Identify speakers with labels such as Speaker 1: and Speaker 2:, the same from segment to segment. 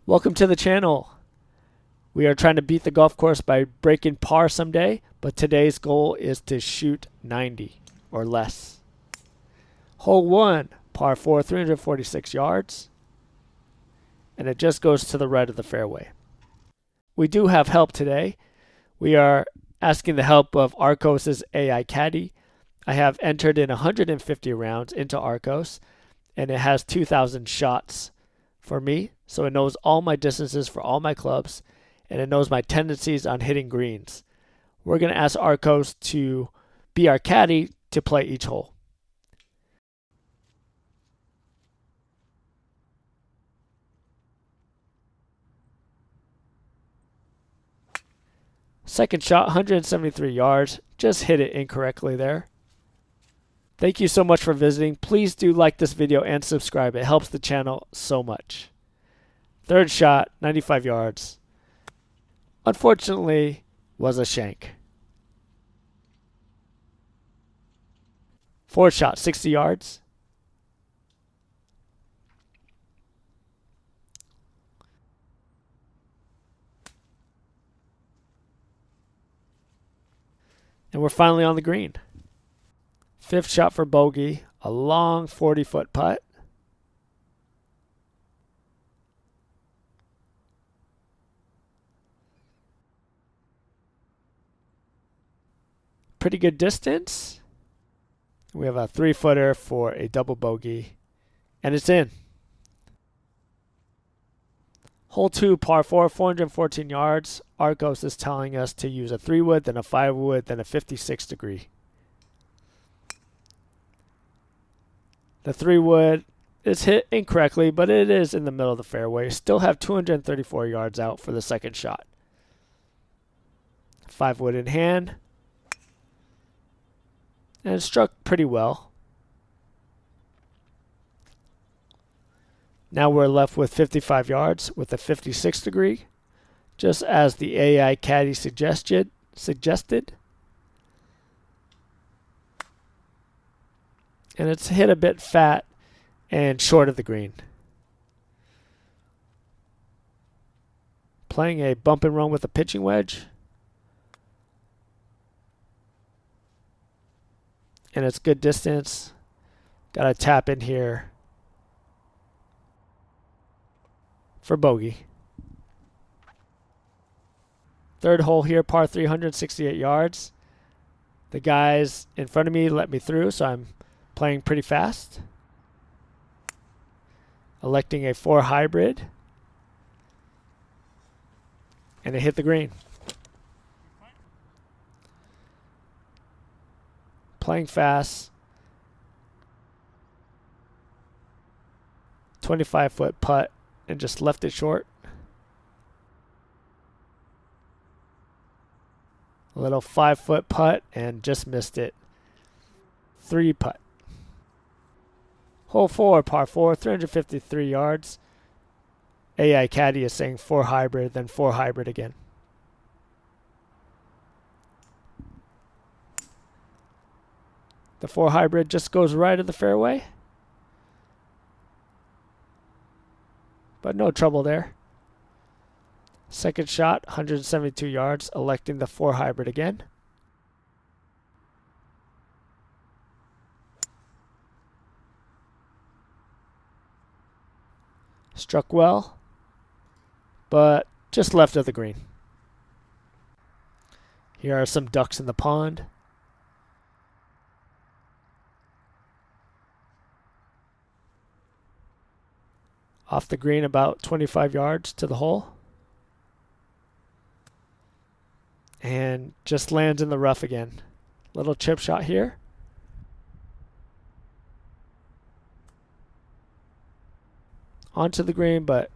Speaker 1: Welcome to the channel. We are trying to beat the golf course by breaking par someday, but today's goal is to shoot 90 or less. Hole 1, par 4, 346 yards, and it just goes to the right of the fairway. We do have help today. We are asking the help of Arccos' AI Caddie. I have entered in 150 rounds into Arccos, and it has 2,000 shots for me, so it knows all my distances for all my clubs, and it knows my tendencies on hitting greens. We're going to ask Arccos to be our caddy to play each hole. Second shot, 173 yards. Just hit it incorrectly there. Thank you so much for visiting. Please do like this video and subscribe. It helps the channel so much. Third shot, 95 yards. Unfortunately, was a shank. Fourth shot, 60 yards. And we're finally on the green. Fifth shot for bogey, a long 40-foot putt. Pretty good distance. We have a 3-footer for a double bogey, and it's in. Hole 2, par 4, 414 yards. Arccos is telling us to use a 3-wood, then a 5-wood, then a 56 degree. The 3-wood is hit incorrectly, but it is in the middle of the fairway. Still have 234 yards out for the second shot. 5-wood in hand. And it struck pretty well. Now we're left with 55 yards with a 56 degree, just as the AI Caddie suggested. And it's hit a bit fat and short of the green. Playing a bump and run with a pitching wedge. And it's good distance. Got to tap in here for bogey. Third hole here, par 368 yards. The guys in front of me let me through, so I'm playing pretty fast. Electing a 4 hybrid. And it hit the green. Playing fast. 25-foot putt and just left it short. A little 5-foot putt and just missed it. 3 putt. Hole 4, par 4, 353 yards. AI Caddie is saying 4 hybrid, then 4 hybrid again. The 4 hybrid just goes right of the fairway. But no trouble there. Second shot, 172 yards, electing the 4 hybrid again. Struck well, but just left of the green. Here are some ducks in the pond. Off the green about 25 yards to the hole. And just lands in the rough again. Little chip shot here. Onto the green, but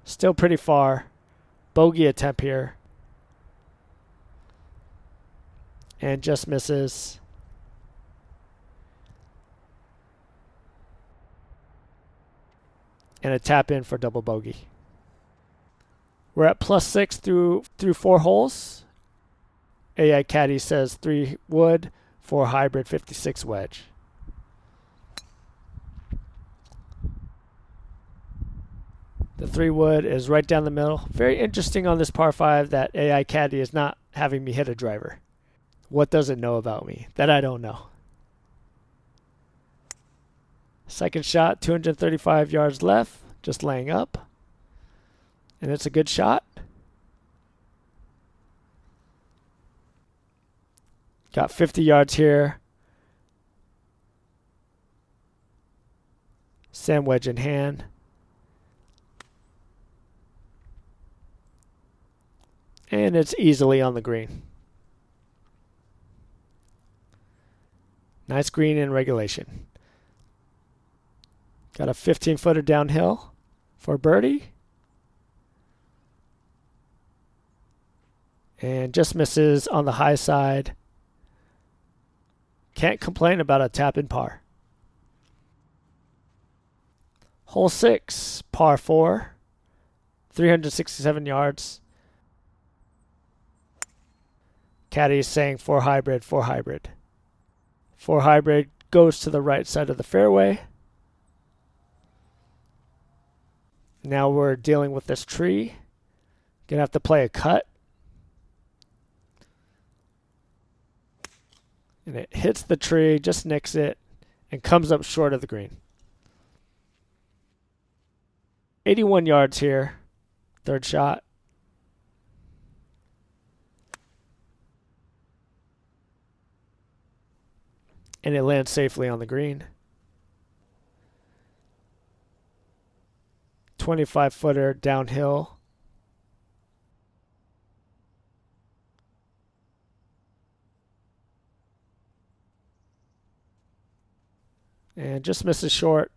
Speaker 1: still pretty far. Bogey attempt here. And just misses. And a tap in for double bogey. We're at +6 through 4 holes. AI Caddie says 3 wood, 4 hybrid, 56 wedge. The 3-wood is right down the middle. Very interesting on this par 5 that AI Caddie is not having me hit a driver. What does it know about me that I don't know? Second shot, 235 yards left, just laying up. And it's a good shot. Got 50 yards here. Sand wedge in hand. And it's easily on the green. Nice green in regulation. Got a 15-footer downhill for birdie. And just misses on the high side. Can't complain about a tap in par. Hole 6, par 4, 367 yards. Caddy's saying 4 hybrid, 4 hybrid. 4 hybrid goes to the right side of the fairway. Now we're dealing with this tree. Gonna have to play a cut. And it hits the tree, just nicks it, and comes up short of the green. 81 yards here. Third shot. And it lands safely on the green. 25-footer downhill. And just misses short.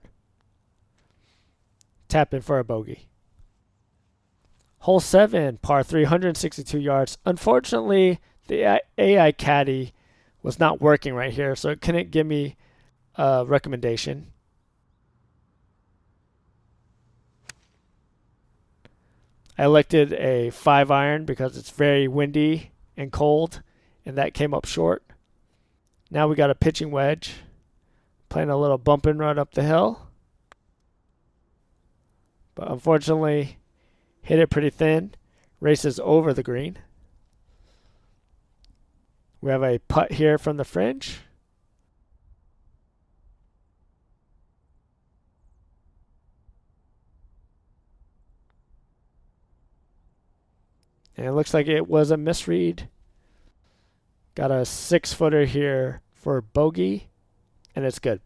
Speaker 1: Tap in for a bogey. Hole 7, par 3, 162 yards. Unfortunately, the AI Caddie was not working right here, so it couldn't give me a recommendation. I elected a 5-iron because it's very windy and cold, and that came up short. Now we got a pitching wedge. Playing a little bump and run up the hill. But unfortunately, hit it pretty thin. Races over the green. We have a putt here from the fringe. And it looks like it was a misread. Got a 6-footer here for bogey. And it's good.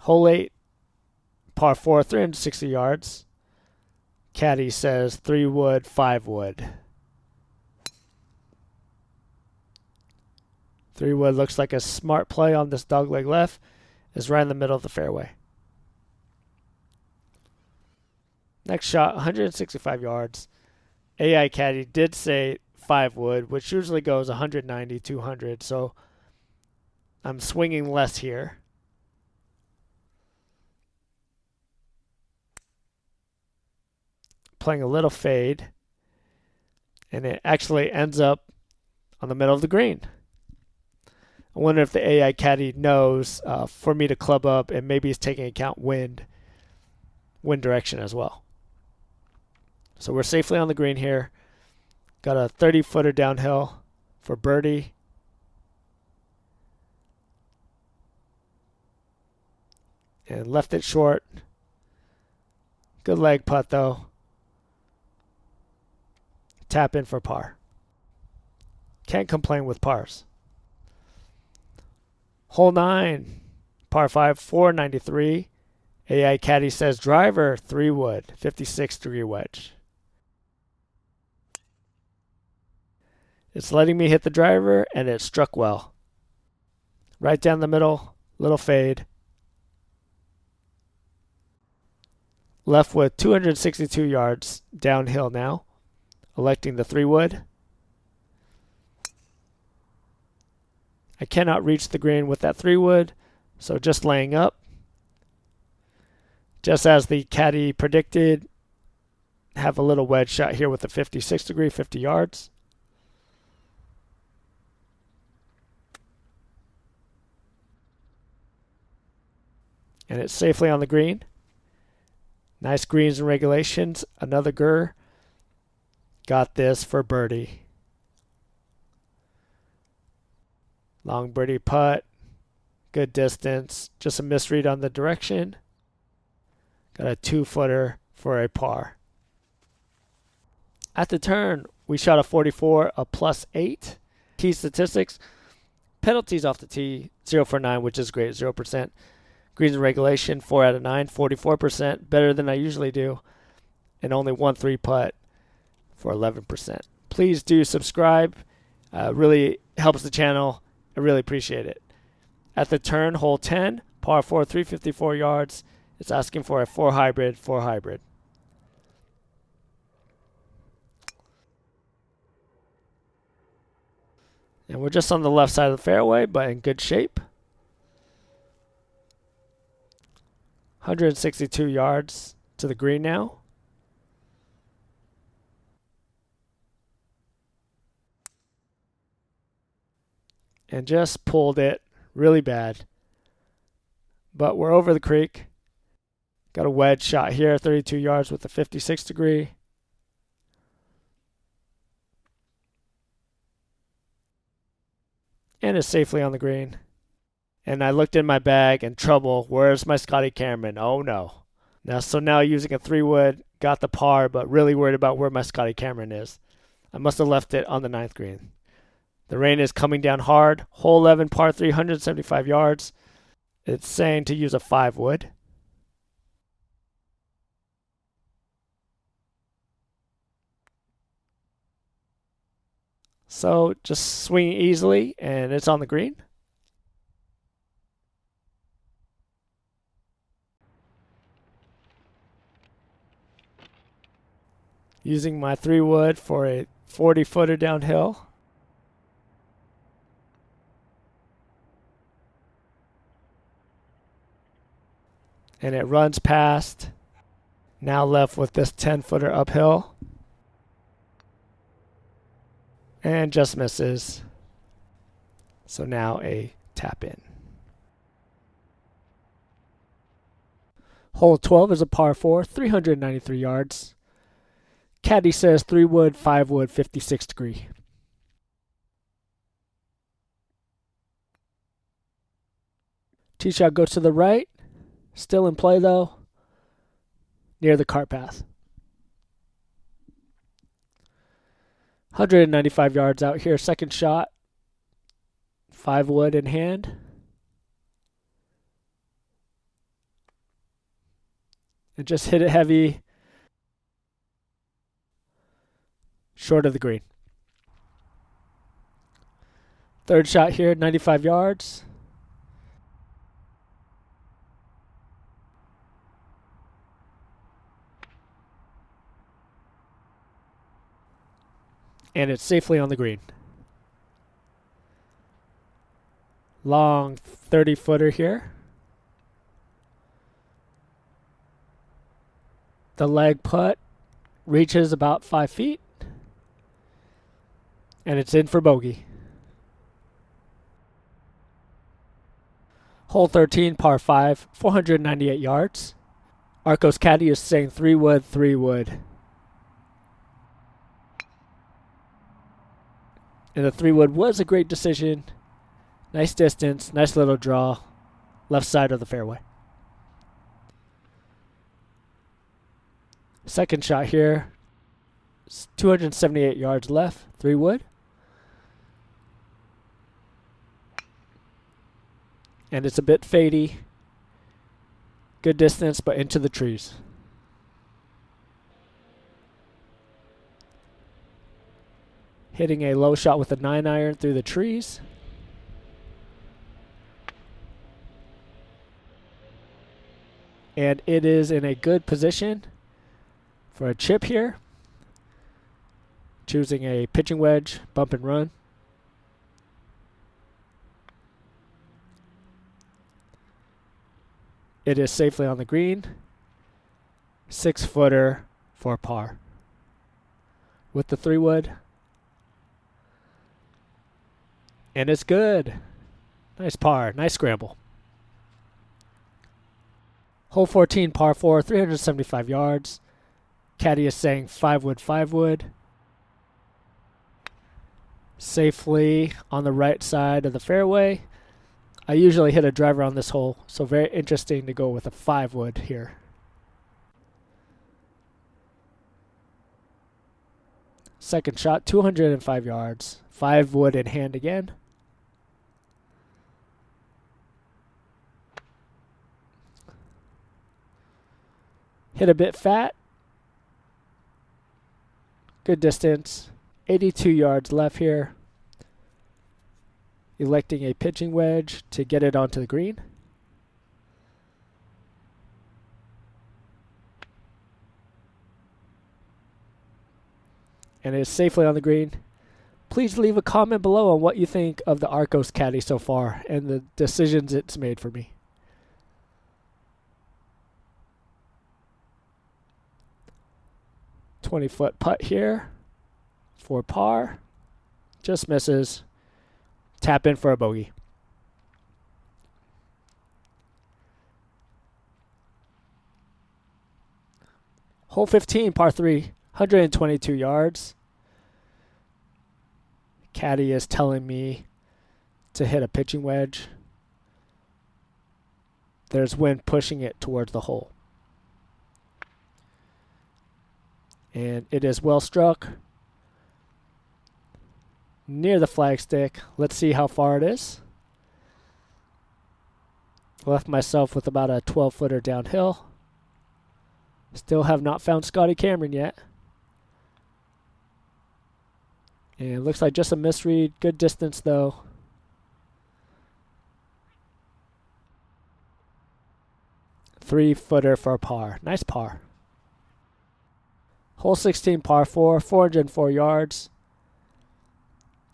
Speaker 1: Hole 8, par 4, 360 yards. Caddy says 3-wood, 5-wood. 3-wood looks like a smart play on this dogleg left. Is right in the middle of the fairway. Next shot, 165 yards. AI Caddie did say 5-wood, which usually goes 190, 200. So I'm swinging less here. Playing a little fade. And it actually ends up on the middle of the green. I wonder if the AI Caddie knows for me to club up, and maybe he's taking account wind direction as well. So we're safely on the green here. Got a 30-footer downhill for birdie. And left it short. Good leg putt though. Tap in for par. Can't complain with pars. Hole 9, par 5, 493. AI Caddie says driver, 3-wood, 56-degree wedge. It's letting me hit the driver, and it struck well. Right down the middle, little fade. Left with 262 yards downhill now. Electing the 3-wood. I cannot reach the green with that 3-wood, so just laying up. Just as the caddy predicted, have a little wedge shot here with a 56-degree, 50 yards. And it's safely on the green. Nice greens and regulations. Another gur. Got this for birdie. Long birdie putt. Good distance. Just a misread on the direction. Got a 2-footer for a par. At the turn, we shot a 44, a +8. Key statistics. Penalties off the tee, 0 for 9, which is great, 0%. Greens and regulation, 4 out of 9, 44%, better than I usually do. And only 1 3 putt for 11%. Please do subscribe. Really helps the channel. I really appreciate it. At the turn, hole 10, par 4, 354 yards. It's asking for a 4 hybrid. And we're just on the left side of the fairway, but in good shape. 162 yards to the green now. And just pulled it really bad. But we're over the creek. Got a wedge shot here, 32 yards with a 56 degree. And it's safely on the green. And I looked in my bag and trouble. Where's my Scotty Cameron? Oh no. Now using a 3-wood, got the par, but really worried about where my Scotty Cameron is. I must have left it on the 9th green. The rain is coming down hard. Hole 11, par 3, 175 yards. It's saying to use a 5-wood. So just swing easily, and it's on the green. Using my 3-wood for a 40-footer downhill. And it runs past. Now left with this 10-footer uphill. And just misses. So now a tap in. Hole 12 is a par 4, 393 yards. Caddie says 3-wood, 5-wood, 56 degree. Tee shot goes to the right. Still in play though. Near the cart path. 195 yards out here. Second shot. 5-wood in hand. And just hit it heavy. Short of the green. Third shot here, 95 yards. And it's safely on the green. Long 30-footer here. The leg putt reaches about 5 feet. And it's in for bogey. Hole 13, par 5, 498 yards. Arccos Caddie is saying 3-wood, 3-wood. And the 3-wood was a great decision. Nice distance, nice little draw. Left side of the fairway. Second shot here. It's 278 yards left, 3-wood. And it's a bit fadey. Good distance, but into the trees. Hitting a low shot with a 9-iron through the trees. And it is in a good position for a chip here. Choosing a pitching wedge, bump and run. It is safely on the green. 6-footer for par. With the 3-wood. And it's good. Nice par, nice scramble. Hole 14, par 4, 375 yards. Caddie is saying 5 wood, 5 wood. Safely on the right side of the fairway. I usually hit a driver on this hole, so very interesting to go with a 5 wood here. Second shot, 205 yards. 5 wood in hand again. Hit a bit fat. Good distance. 82 yards left here. Electing a pitching wedge to get it onto the green. And it is safely on the green. Please leave a comment below on what you think of the Arccos Caddie so far and the decisions it's made for me. "20-foot putt here for par. Just misses. Tap in for a bogey. Hole 15, par 3, 122 yards. Caddie is telling me to hit a pitching wedge. There's wind pushing it towards the hole. And it is well struck. Near the flagstick. Let's see how far it is. Left myself with about a 12-footer downhill. Still have not found Scotty Cameron yet. And it looks like just a misread. Good distance though. Three-footer for a par. Nice par. Hole 16, par 4, 404 yards.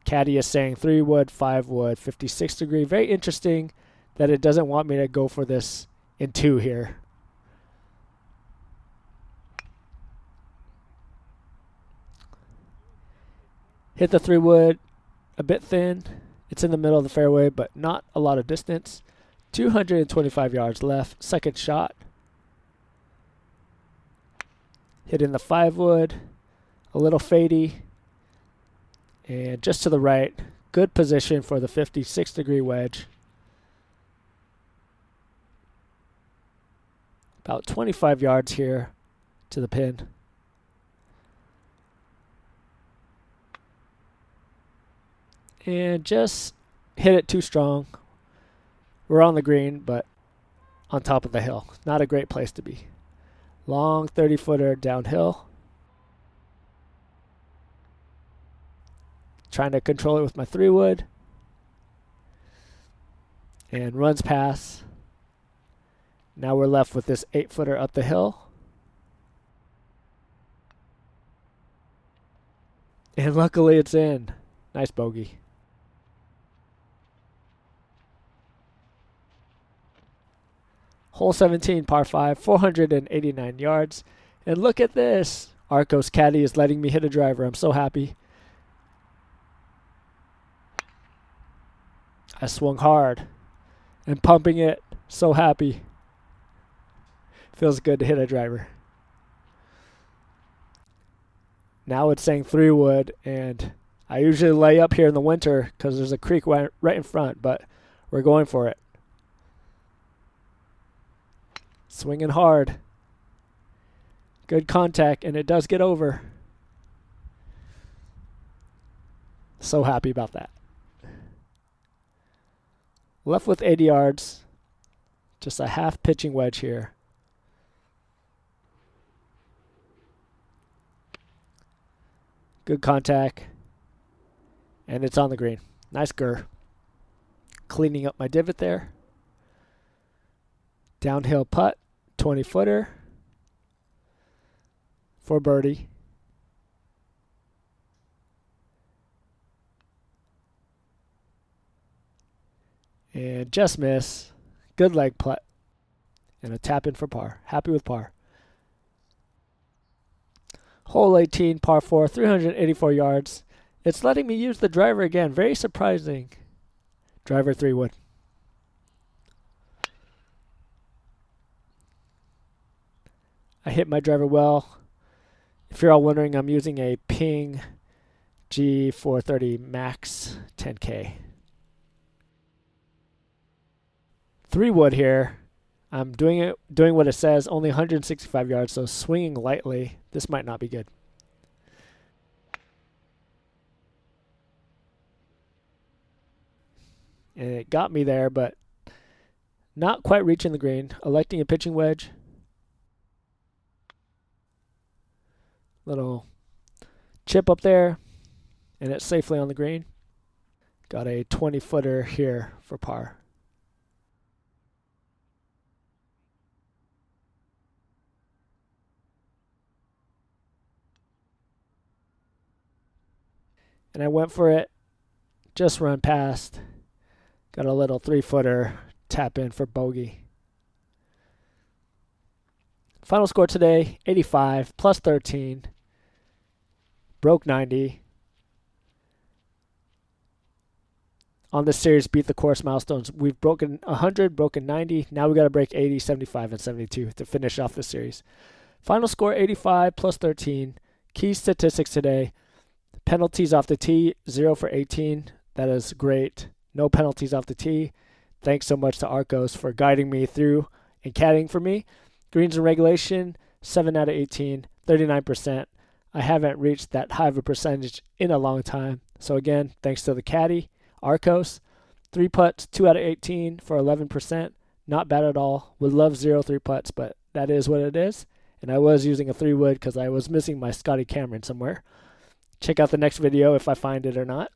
Speaker 1: Caddie is saying 3 wood, 5 wood, 56 degree. Very interesting that it doesn't want me to go for this in 2 here. Hit the 3 wood a bit thin. It's in the middle of the fairway, but not a lot of distance. 225 yards left. Second shot. Hit in the 5 wood. A little fadey. And just to the right. Good position for the 56 degree wedge. About 25 yards here to the pin. And just hit it too strong. We're on the green, but on top of the hill. Not a great place to be. Long 30-footer downhill. Trying to control it with my 3 wood. And runs past. Now we're left with this 8-footer up the hill. And luckily it's in. Nice bogey. Hole 17, par 5, 489 yards. And look at this. Arccos Caddie is letting me hit a driver. I'm so happy. I swung hard and pumping it. So happy. Feels good to hit a driver. Now it's saying 3 wood, and I usually lay up here in the winter because there's a creek right in front, but we're going for it. Swinging hard. Good contact, and it does get over. So happy about that. Left with 80 yards. Just a half pitching wedge here. Good contact. And it's on the green. Nice gur. Cleaning up my divot there. Downhill putt. 20-footer. For birdie. And just miss. Good leg putt. And a tap in for par. Happy with par. Hole 18, par 4, 384 yards. It's letting me use the driver again. Very surprising. Driver 3 wood. I hit my driver well. If you're all wondering, I'm using a Ping G430 Max 10K. 3-wood here. I'm doing what it says, only 165 yards, so swinging lightly. This might not be good. And it got me there, but not quite reaching the green. Electing a pitching wedge. Little chip up there, and it's safely on the green. Got a 20-footer here for par. And I went for it, just run past. Got a little 3-footer tap in for bogey. Final score today, 85 plus 13. Broke 90. On this series, beat the course milestones. We've broken 100, broken 90. Now we got to break 80, 75, and 72 to finish off the series. Final score, 85 plus 13. Key statistics today. Penalties off the tee, 0 for 18. That is great. No penalties off the tee. Thanks so much to Arccos for guiding me through and caddying for me. Greens and regulation, 7 out of 18, 39%. I haven't reached that high of a percentage in a long time. So again, thanks to the caddy, Arccos. 3 putts, 2 out of 18 for 11%. Not bad at all. Would love 0 3-putts, but that is what it is. And I was using a 3-wood because I was missing my Scotty Cameron somewhere. Check out the next video if I find it or not.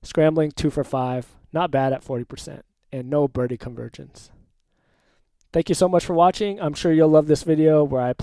Speaker 1: Scrambling 2 for 5. Not bad at 40%. And no birdie conversions. Thank you so much for watching. I'm sure you'll love this video where I